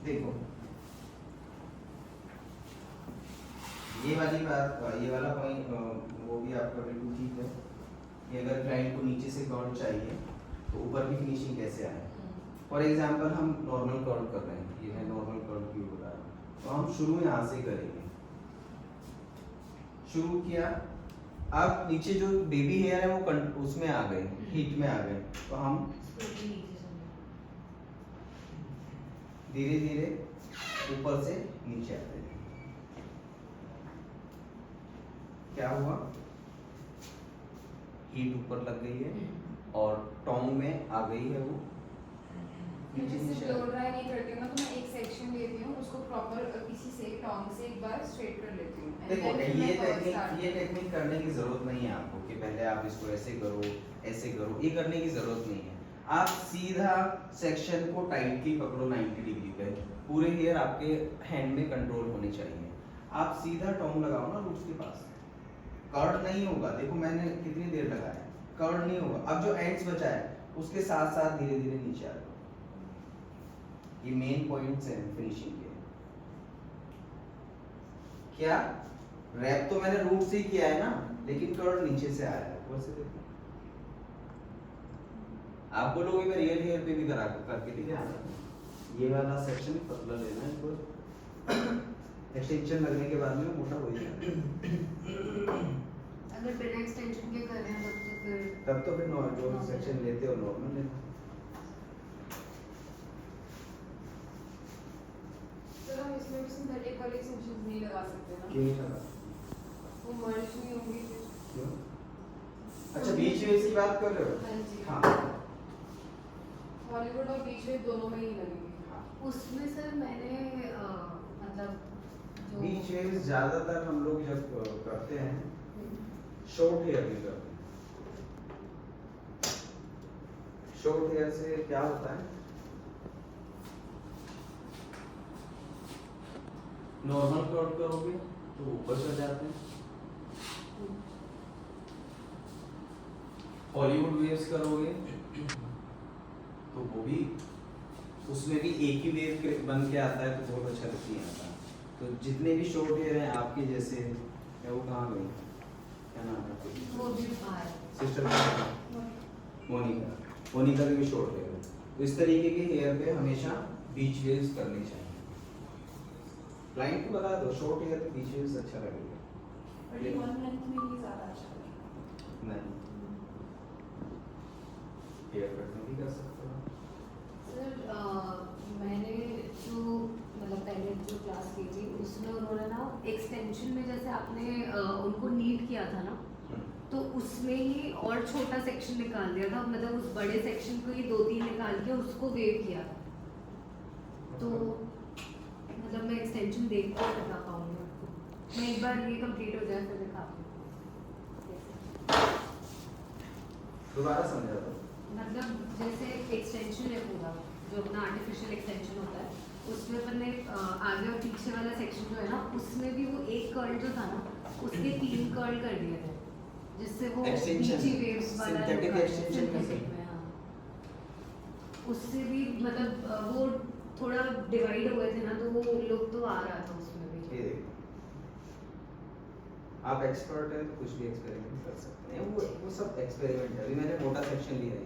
देखो ये वाली बात, ये वाला पॉइंट वो भी आपका बिल्कुल ठीक है कि अगर क्लाइंट को नीचे से कर्व चाहिए तो ऊपर की फिनिशिंग कैसे आए। फॉर एग्जांपल हम नॉर्मल कर्व कर रहे हैं, ये है नॉर्मल कर्व व्यू बता रहा हूँ, तो हम शुरू यहाँ से करेंगे। शुरू किया, अब नीचे जो बेबी हेयर है वो उसमें आ गए, हीट में आ गए, तो हम धीरे धीरे ऊपर से नीचे आते हैं। क्या हुआ, हीट ऊपर लग गई है और टोंग में आ गई है वो नीचे नीचे। ब्लो ड्राई नहीं करती हूँ ना, तो मैं एक सेक्शन लेती हूँ, उसको प्रॉपर किसी से टोंग से एक बार स्ट्रेट कर लेती हूँ। देखो ये टेक्निक करने की जरूरत नहीं है आपको कि पहले आप इसको ऐसे करो ऐसे करो, ये करने की जरूरत नहीं है। आप सीधा सेक्शन को टाइटली पकड़ो 90 डिग्री पे, पूरे हेयर आपके हैंड में कंट्रोल होने चाहिए। आप सीधा टोंग लगाओ ना रूट्स के पास, कर्ड नहीं होगा। देखो मैंने कितनी देर लगाया, कर्ड नहीं होगा। अब जो एंड्स बचा है उसके साथ साथ धीरे धीरे नीचे आ जाओ। ये मेन पॉइंट्स हैं फिनिशिंग के। क्या रैप तो मैंने रूट से ही किया है ना, लेकिन कर्ड नीचे से आया है, ऊपर से देखो। आप बोलोगे मैं रियल हेयर पे भी करा करके दिखा, ये वाला सेक्शन पतला लेना है, इसको एक्सटेंशन लगने के बाद में मोटा हो जाएगा। अगर बिना एक्सटेंशन के कर रहे हैं तब तो फिर जो सेक्शन लेते हो नॉर्मल लेना। सर हम इसमें भी सिंथेटिक वाले एक्सटेंशंस नहीं लगा सकते ना? क्यों नहीं लगा? वो मर्ज नहीं होंगी फिर। क्यों? अच्छा बीच में इसकी बात कर रहे हो? हाँ जी। हाँ हॉलीवुड और बीच में दोनों में ही लगेंगे। उसमें सर मैंने मतलब जो बीच वेव्स ज्यादातर हम लोग जब करते हैं शॉर्ट हेयर में करते हैं। शॉर्ट हेयर से क्या होता है, नॉर्मल कट करोगे तो ऊपर चढ़ जाते हैं, हॉलीवुड वेव्स करोगे तो वो भी, उसमें भी एक ही वेव बन के आता है तो बहुत अच्छा नहीं आता। तो जितने भी शॉर्ट हेयर हैं आपके जैसे, क्या वो कहाँ गई, क्या नाम है वो भी बाहर सिस्टर मोनिका, मोनिका के भी शॉर्ट हेयर है। तो इस तरीके के हेयर पे हमेशा बीच वेव्स करनी चाहिए। क्लाइंट को बता दो शॉर्ट हेयर पे बीच वेव्स अच्छा लगेगा। बट ये वन लेंथ में ही ज़्यादा अच्छा लगेगा। नहीं, हेयर कट में भी कर सकते हो। सर मैंने जो मतलब पहले जो क्लास की थी उसमें उन्होंने ना एक्सटेंशन में जैसे आपने उनको नीट किया था ना, तो उसमें ही और छोटा सेक्शन निकाल दिया था, मतलब उस बड़े सेक्शन को ही 2-3 निकाल के उसको वेव किया था। तो मतलब मैं एक्सटेंशन देख कर बता पाऊंगी आपको, मैं एक बार ये कंप्लीट हो जाए फिर दिखाती हूँ। दोबारा समझा दो। मतलब जैसे एक्सटेंशन है पूरा जो अपना आर्टिफिशियल एक्सटेंशन होता है, उसमें अपन ने आगे और पीछे वाला सेक्शन जो है ना, उसमें भी वो एक कर्ल जो था ना उसके 3 कर्ल कर दिए थे, जिससे वो बीची वेव्स वाला सिंथेटिक एक्सटेंशन में, हाँ उससे भी मतलब वो थोड़ा डिवाइड हुए थे ना, तो वो लुक तो आ रहा था उसमें भी। ये देखो आप एक्सपर्ट हैं तो कुछ भी एक्सपेरिमेंट कर सकते हैं, वो सब एक्सपेरिमेंट है। अभी मैंने मोटा सेक्शन लिया है,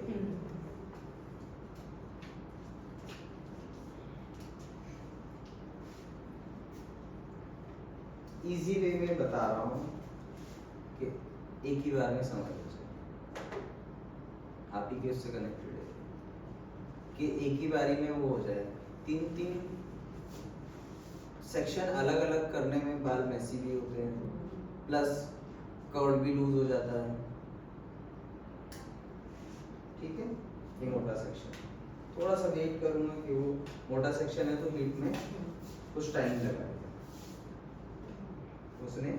इजी वे में बता रहा हूँ कि एक ही बार में समझ हो जाए, आप ही के उससे कनेक्टेड है कि एक ही बारी में वो हो जाए। 3-3 सेक्शन अलग अलग करने में बाल मैसी भी होते हैं, प्लस कर्ड भी लूज हो जाता है। ठीक है, ये मोटा सेक्शन, थोड़ा सा वेट करूंगा कि वो मोटा सेक्शन है तो हीट में कुछ टाइम लगाएगा, उसने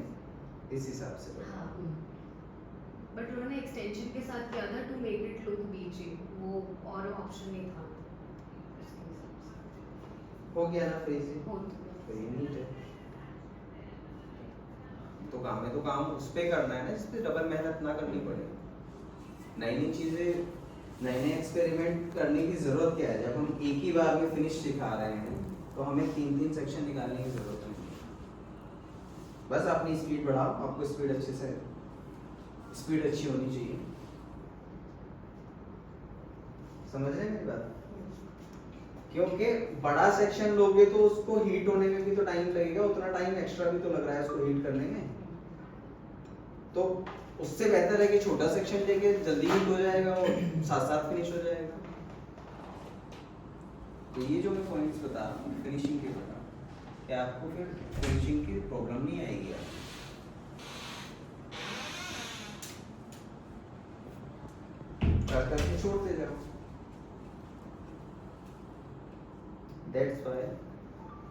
इस हिसाब से बताया। बट उन्होंने एक्सटेंशन के साथ किया था टू मेक इट लुक बीची, वो और ऑप्शन नहीं था। हो गया ना फ्री से, हो फ्री नीट है तो काम उस पे करना है ना, जिस पे डबल मेहनत ना करनी पड़े। नई नई चीजें नए नए एक्सपेरिमेंट करने की जरूरत क्या है? जब हम एक ही बार में फिनिश सिखा रहे हैं तो हमें 3-3 सेक्शन निकालने की जरूरत नहीं है। बस अपनी स्पीड बढ़ाओ, आपको स्पीड अच्छे से स्पीड अच्छी होनी चाहिए। समझ रहे हैं मेरी बात? क्योंकि बड़ा सेक्शन लोगे तो उसको हीट होने में भी तो टाइम लगेगा, उतना टाइम एक्स्ट्रा भी तो लग रहा है उसको हीट करने में। तो उससे बेहतर है कि छोटा सेक्शन लेके जल्दी हीट हो जाएगा और साथ साथ फिनिश हो जाएगा। तो ये जो मैं पॉइंट्स बता रहा हूँ फिनिशिंग के बता, कि आपको फिर फिनिशिंग की प्रॉब्लम नहीं आएगी। कर करके छोड़ते जाओ। That's why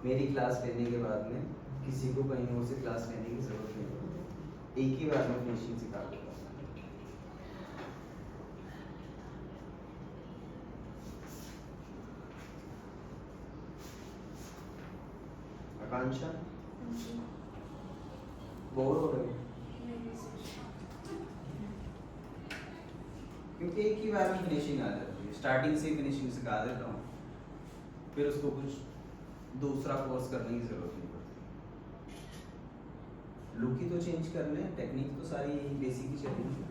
मेरी क्लास लेने के बाद में किसी को कहीं और से क्लास लेने की जरूरत नहीं है, एक ही बार में फिनिशिंग सिखा दूंगा। आकांक्षा बोर हो रही है? क्योंकि एक ही बार में फिनिशिंग आ जाती है, स्टार्टिंग से फिनिशिंग सिखा देता हूँ, फिर उसको कुछ दूसरा कोर्स करने की जरूरत नहीं पड़ती। लुक ही तो चेंज करने हैं, टेक्निक तो सारी यही बेसिक ही चलेगी।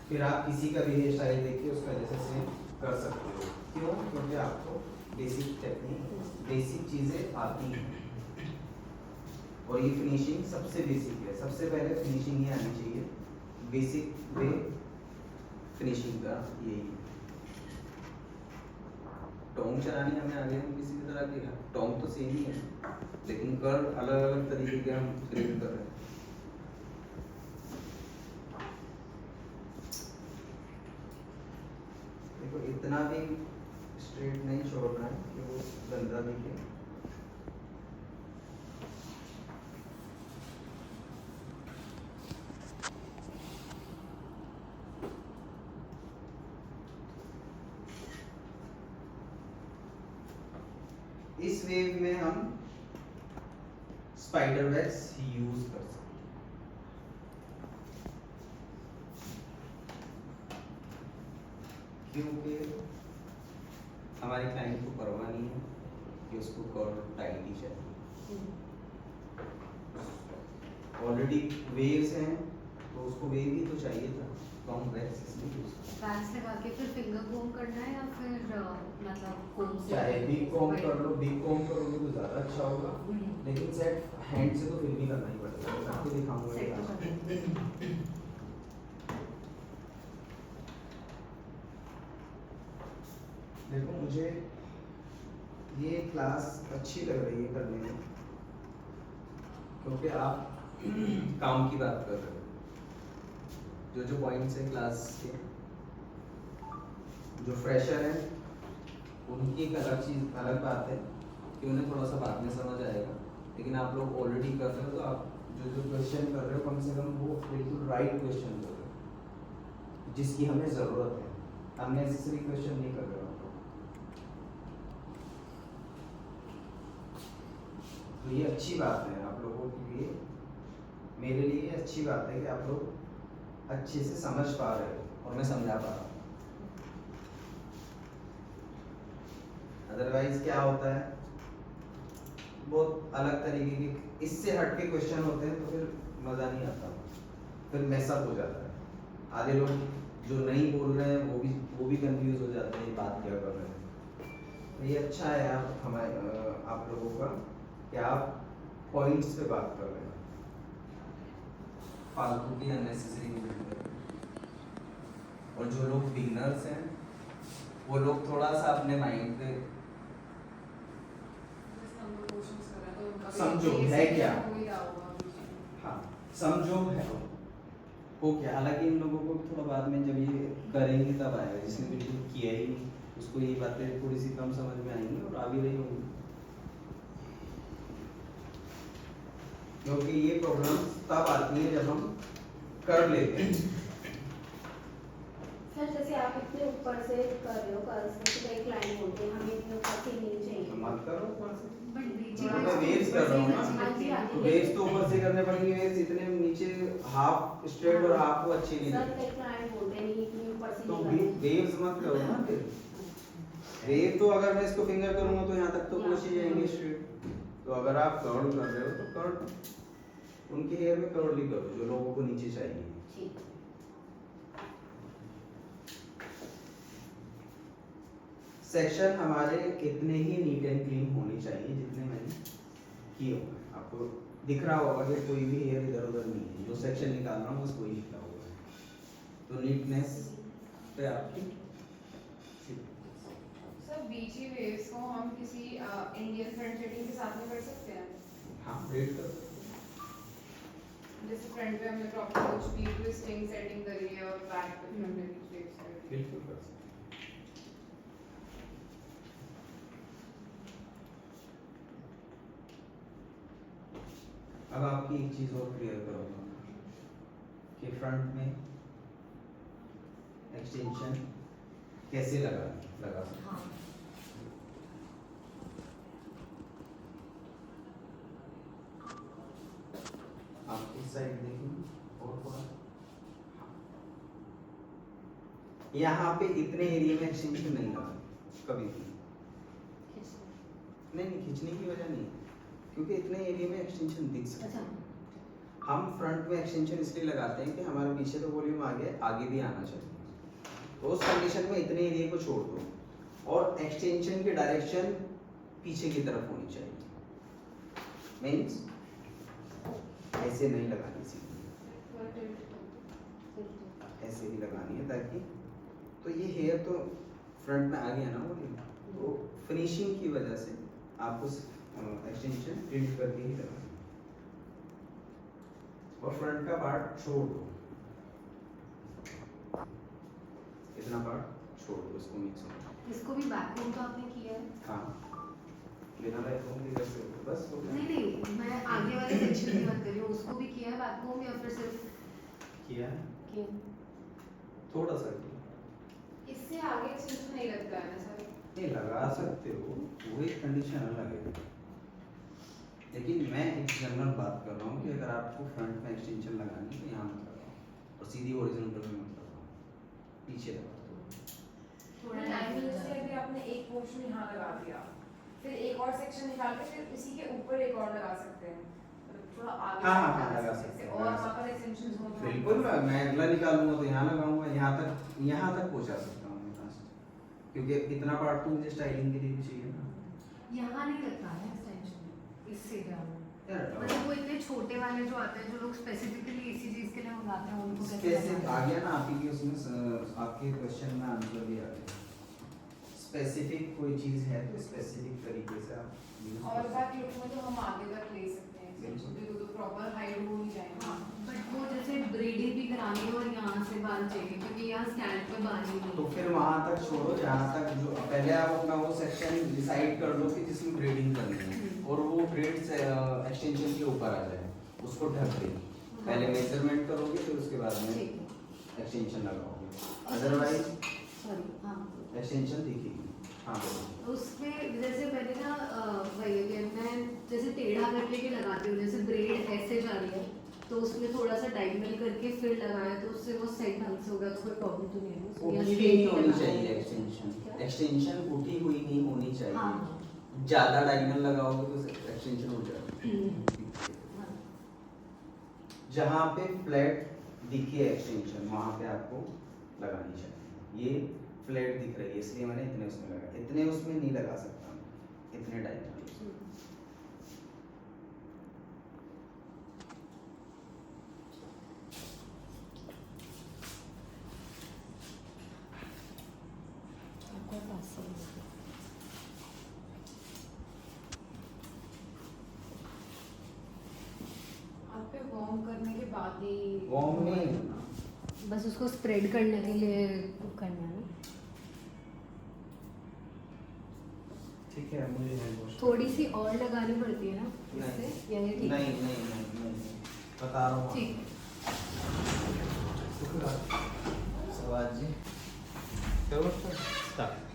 फिर आप किसी का भी हेयर स्टाइल देखिए उसका जैसे सेम कर सकते हो। क्यों? क्योंकि आपको बेसिक टेक्निक, बेसिक चीजें आती हैं और ये फिनिशिंग सबसे बेसिक है। सबसे पहले फिनिशिंग ही आनी चाहिए, बेसिक वे फिनिशिंग का यही है। टोंग चलानी हमें आगे हम किसी भी तरह की, टोंग तो सेम ही है लेकिन कर अलग अलग तरीके के हम क्रिएट कर रहे हैं। देखो इतना भी स्ट्रेट नहीं छोड़ना है कि वो गंदा दिखे। इस वेव में हम स्पाइडर वेब्स यूज कर सकते हैं। क्योंकि हमारे क्लाइंट को परवाह नहीं है कि उसको कर्व टाइट ही चाहिए। ऑलरेडी वेव्स हैं तो उसको वेव ही तो चाहिए था, तो हम वेब्स इसलिए यूज करते हैं। वैक्स लगा के फिर फिंगर कोम करना है या फिर मतलब कोम से? चाहे बिग कॉम कर लो, बिग कॉम करोगे तो ज़्यादा अच्छा होगा, लेकिन सेट हैंड से तो फिर भी करना ही पड़ेगा। मैं आपको दिखाऊंगा सेट तो कि करना। देखो मुझे ये क्लास अच्छी लग रही है करने में, क्योंकि आप काम की बात कर रहे हो। जो पॉइंट्स है क्लास के, जो फ्रेशर है उनकी एक अलग चीज़, अलग बात है कि उन्हें थोड़ा सा बाद में समझ आएगा, लेकिन आप लोग ऑलरेडी कर रहे हो तो आप जो क्वेश्चन कर रहे हो कम से कम वो बिल्कुल राइट क्वेश्चन कर रहे हो, जिसकी हमें ज़रूरत है। अननेसेसरी क्वेश्चन नहीं कर रहे हो आप लोग। तो ये अच्छी बात है आप लोगों के लिए, मेरे लिए ये अच्छी बात है कि आप लोग अच्छे से समझ पा रहे हो और मैं समझा पा रहा हूँ। अदरवाइज क्या होता है, बहुत अलग तरीके के इससे हट के क्वेश्चन होते हैं तो फिर मज़ा नहीं आता, फिर मैसअप हो जाता है। आधे लोग जो नहीं बोल रहे हैं वो भी कंफ्यूज हो जाते हैं, ये बात क्या कर रहे हैं। तो ये अच्छा है आप लोगों का कि आप पॉइंट्स पे बात कर रहे हैं, फालतू की अननेसेसरी नहीं कर रहे। और जो लोग बिगनर्स हैं वो लोग थोड़ा सा अपने माइंड पे समझो है क्या, हाँ समझो है हो क्या। हालांकि इन लोगों को थोड़ा बाद में जब ये करेंगे तब आएगा, जिसने बिल्कुल किया ही नहीं उसको ये बातें थोड़ी सी कम समझ में आएंगी और आ भी रही होंगी, क्योंकि ये प्रॉब्लम तब आती है जब हम कर लेते हैं। सर जैसे जैसे आप इतने ऊपर से कर रहे हो कर्ल्स में, तो कई क्लाइंट बोलते हैं हमें इतने ऊपर से नहीं तो चाहिए। मत करो ऊपर से। बट बीच तो मैं waves कर रहा हूँ ना। हाँ जी, हाँ जी। तो वेव्स तो ऊपर से करने पड़ेंगे, वेव्स इतने नीचे हाफ स्ट्रेट और हाफ को अच्छी नहीं सर लगती। कई क्लाइंट बोलते हैं नहीं इतने ऊपर से तो नहीं करना। वेव्स मत करो ना फिर। वेव तो अगर मैं इसको फिंगर करूंगा तो यहाँ तक तो पहुंच ही जाएंगे स्ट्रेट। तो अगर आप कर्ल कर रहे हो तो कर्ल उनके हेयर में कर्ल ही करो जो लोगों को नीचे चाहिए। ठीक। सेक्शन हमारे इतने ही नीट एंड क्लीन होने चाहिए जितने मैंने किए हुए हैं। आपको दिख रहा होगा कि कोई भी हेयर इधर उधर नहीं है, जो सेक्शन निकाल रहा हूँ बस वही लिखा हुआ है। तो नीटनेस पे आपकी सर बीची वेव्स को हम किसी इंडियन फ्रंट सेटिंग के साथ में कर सकते हैं। हाँ रेड कर जैसे फ्रंट पे हमने प्रॉपर कुछ भी ट्विस्टिंग सेटिंग करी है और बैक पे भी हमने कुछ वेव्स कर दी। बिल्कुल कर सकते हैं। अब आपकी एक चीज और क्लियर करूंगा कि फ्रंट में एक्सटेंशन कैसे लगा सकते हैं। हाँ आप इस साइड देखेंगे और थोड़ा यहाँ पे इतने एरिया में एक्सटेंशन नहीं लगा कभी भी। नहीं खींचने की वजह नहीं है, क्योंकि इतने एरिया में एक्सटेंशन दिख सकता अच्छा है। हम फ्रंट में एक्सटेंशन इसलिए लगाते हैं कि हमारा पीछे तो वॉल्यूम आ गया, आगे भी आना चाहिए। तो उस कंडीशन में इतने एरिया को छोड़ दो और एक्सटेंशन की डायरेक्शन पीछे की तरफ होनी चाहिए। मीन्स ऐसे नहीं लगानी सीधी, ऐसे ही लगानी है ताकि तो ये हेयर तो फ्रंट में आ गया ना वॉल्यूम, तो फिनिशिंग की वजह से आपको एक्सटेंशन प्रिंट करके ही लगाना है। और फ्रंट का पार्ट छोड़ दो, इतना पार्ट छोड़ दो, इसको मिक्स हो। इसको भी बैकबोन तो आपने किया है। हाँ बिना बैकबोन के कर सकते हो, बस हो गया। नहीं मैं आगे वाले सेक्शन की बात कर रही हूँ, उसको भी किया है बैकबोन या फिर सिर्फ किया है किया? थोड़ा सा किया। इससे आगे एक्सटेंशन नहीं लगता है ना सर। नहीं लगा सकते हो, वो एक कंडीशन अलग है। लेकिन मैं एक जनरल बात कर रहा हूँ कि अगर आपको फ्रंट में एक्सटेंशन लगानी है तो यहाँ मत लगाओ और सीधी हॉरिजॉन्टल में मत लगाओ, पीछे लगा दो। थोड़ा टाइम से अगर आपने एक पोर्शन यहाँ लगा दिया, फिर एक और सेक्शन निकाल के फिर इसी के ऊपर एक और लगा सकते हैं, मतलब थोड़ा आगे हाँ, लगा सकते हैं, और लगा वहाँ पर एक्सटेंशंस हो तो बिल्कुल मैं अगला निकालूंगा तो यहाँ लगाऊंगा, यहाँ तक पहुँचा सकता हूँ मैं यहाँ से, क्योंकि इतना पार्ट तो मुझे स्टाइलिंग के लिए भी चाहिए ना। यहाँ नहीं लगता है एक्सटेंशन, इससे जाना यार मतलब वो इतने छोटे वाले जो आते हैं जो लोग स्पेसिफिकली इसी चीज के लिए मंगाते हैं उनको कैसे स्पेसिफिक लगाना आ है? गया ना आपकी उसमें आपके क्वेश्चन में आंसर भी आ गया। स्पेसिफिक कोई चीज है तो स्पेसिफिक तरीके से आप use और कर बैक लुक में तो हम आगे तक ले सकते हैं, बिल्कुल। क्योंकि वो तो प्रॉपर हाइड हो ही जाएगा। हाँ बट वो जैसे ब्रीडिंग भी करानी है और यहाँ से बाल चाहिए क्योंकि यहाँ स्कैल्प पे बाल ही नहीं तो फिर वहां तक छोड़ो जहाँ तक जो पहले आप अपना वो सेक्शन डिसाइड कर लो कि जिसमें ग्रेडिंग करनी है और वो ग्रेड एक्सटेंशन के ऊपर आ जाए, उसको ढक दे। पहले मेजरमेंट करोगे फिर उसके बाद में ठीक है। एक्सटेंशन लगाओगे, अदरवाइज सॉरी हाँ एक्सटेंशन दिखेगी। हाँ बोलो। उसमें जैसे मैंने ना वही है कि मैं जैसे टेढ़ा करके के लगाती हूँ, जैसे ब्रेड ऐसे जा रही है तो उसमें थोड़ा सा डायगोनल करके फिर लगाया तो उससे वो सेट ढंग से होगा, तो कोई प्रॉब्लम तो नहीं है। उठी या भी straight नहीं होनी लगाना चाहिए है। एक्सटेंशन, क्या? एक्सटेंशन उठी हुई नहीं होनी चाहिए। हाँ ज्यादा डायगोनल लगाओगे तो एक्सटेंशन हो जाएगा। हाँ जहाँ पे फ्लैट दिखे एक्सटेंशन वहाँ पे आपको लगानी चाहिए। ये फ्लैट दिख रही है इसलिए मैंने इतने उसमें लगाया, इतने उसमें नहीं लगा सकता मैं, इतने डायगोनल। आपके पास से है। आप पे वार्म करने के बाद ही वार्म नहीं, बस उसको स्प्रेड करने के लिए करना है ना। ठीक है मुझे हैंड वॉश थोड़ी सी और लगानी पड़ती है ना नहीं इससे, या ये ठीक है? नहीं बता रहा हूँ। ठीक है। शुक्रिया सवाज जी। करो स्टार्ट।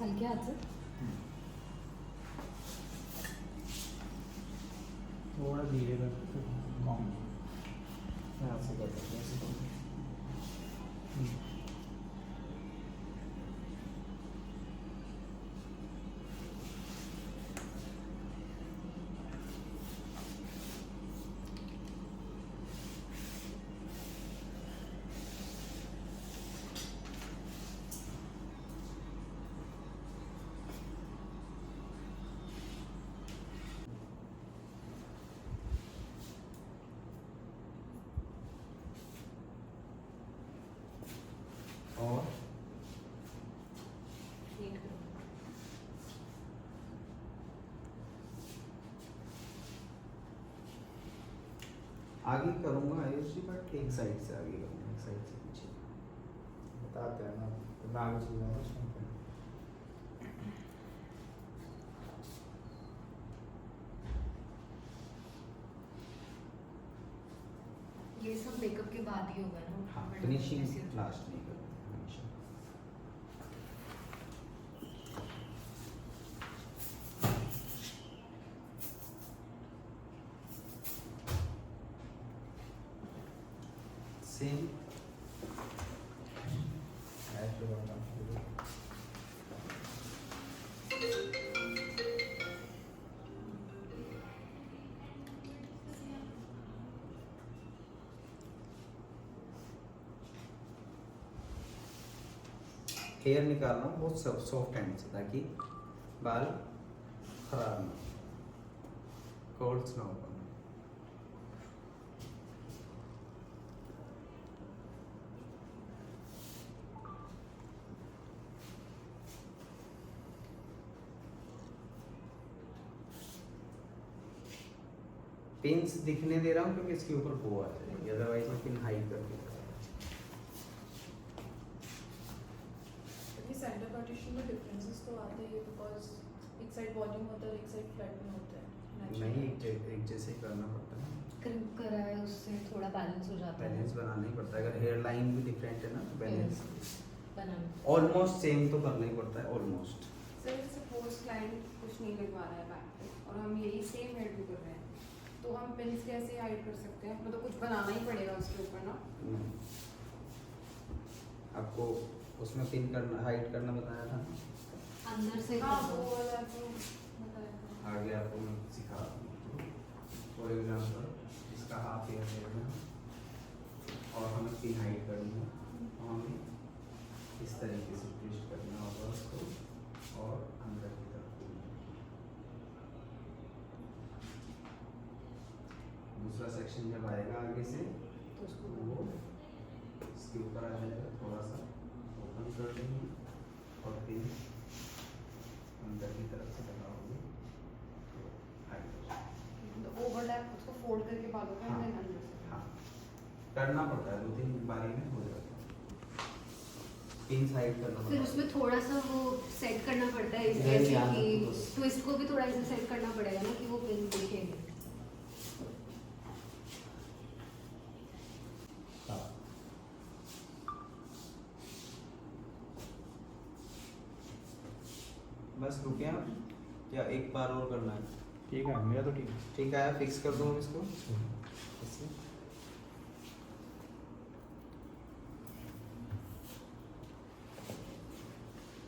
हल्के हाथ से थोड़ा धीरे कर सकते हो। यहाँ से कर सकते हैं इसको। और आगे करूँगा आयुषी, बट एक साइड से आगे करूँगा, एक साइड से पीछे। बताते हैं ना, तो मैं आगे चल जाऊँगा उसमें क्या। ये सब मेकअप के बाद ही होगा ना। हाँ, But फिनिशिंग ऐसे होता है। लास्ट नहीं करते हमेशा। सेम ऐसे करना चाहिए। हेयर निकालना बहुत सॉफ्ट हैंड से, ताकि बाल खराब ना हो, कर्ल्स ना हो। पिंस दिखने दे रहा हूँ क्योंकि इसके ऊपर बो आ जाएगी, अदरवाइज मैं पिन हाइड कर देता। ये सेंटर पार्टीशन में डिफरेंसेस तो आते हैं बिकॉज एक साइड वॉल्यूम होता है और एक साइड फ्लैट में होता है। नहीं, एक जैसे ही करना पड़ता है, क्रिप करा है उससे थोड़ा बैलेंस हो जाता है। बैलेंस बनाना ही पड़ता है। अगर हेयर लाइन भी डिफरेंट है ना, तो बैलेंस बनाना ऑलमोस्ट सेम तो करना ही पड़ता है, ऑलमोस्ट। सर सपोज क्लाइंट कुछ नहीं लगवा रहा है बैक पे और हम यही सेम हेयर भी कर रहे हैं, तो हम पिन्स कैसे हाइड कर सकते हैं? मतलब कुछ बनाना ही पड़ेगा उसके ऊपर ना। आपको उसमें पिन करना, हाइड करना बताया था ना। अंदर से हाँ वो वाला तो बताया था। आगे आपको मैं सिखा दूँ। फॉर एग्जाम्पल इसका हाफ हेयर लेना है और हमें पिन हाइड करनी है, तो हमें इस तरीके से ट्विस्ट करना होगा उसको और अंदर की तरफ घूमना। दूसरा सेक्शन जब आएगा आगे से, तो उसको वो इसके ऊपर आ जाएगा, थोड़ा सा ओपन कर देंगे और फिर अंदर की तरफ से लगाओगे तो हाइड हो जाएगा। तो ओवरलैप उसको फोल्ड करके बालों का हाँ। अंदर अंदर से। हाँ, करना पड़ता है, 2-3 बारी में हो जाता है। पिन साइड करना फिर पड़ता उसमें है। थोड़ा सा वो सेट करना पड़ता है इधर जैसे ध्यान कि रखो बस। ट्विस्ट को भी थोड़ा ऐसे सेट करना पड़ेगा ना कि वो पिन दिखे नहीं। हाँ। बस रुके आप, या एक बार और करना है? ठीक है, मेरा तो ठीक है। ठीक है, फिक्स कर दूँ इसको ऐसे।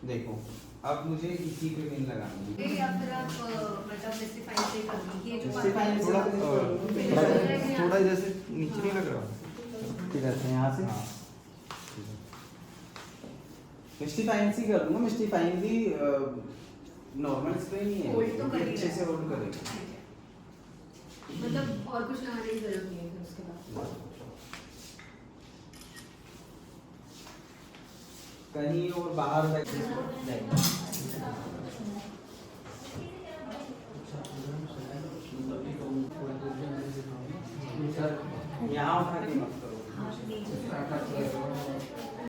देखो अब मुझे इसी पे पिन लगानी है। या फिर आप मतलब मिस्टिफाई से कर दीजिए जो Mystify से थोड़ा थोड़ा- थोड़ा जैसे नीचे नहीं लग रहा। ठीक है, यहाँ से हाँ। मिस्टीफाइंग सी कर दूंगा। मिस्टीफाइंग भी नॉर्मल स्प्रे नहीं है, Hold तो वो भी करेगा। अच्छे से होल्ड करेगा। मतलब और कुछ लगाने की जरूरत नहीं है फिर उसके बाद। कहीं और बाहर सर यहाँ उठा के मत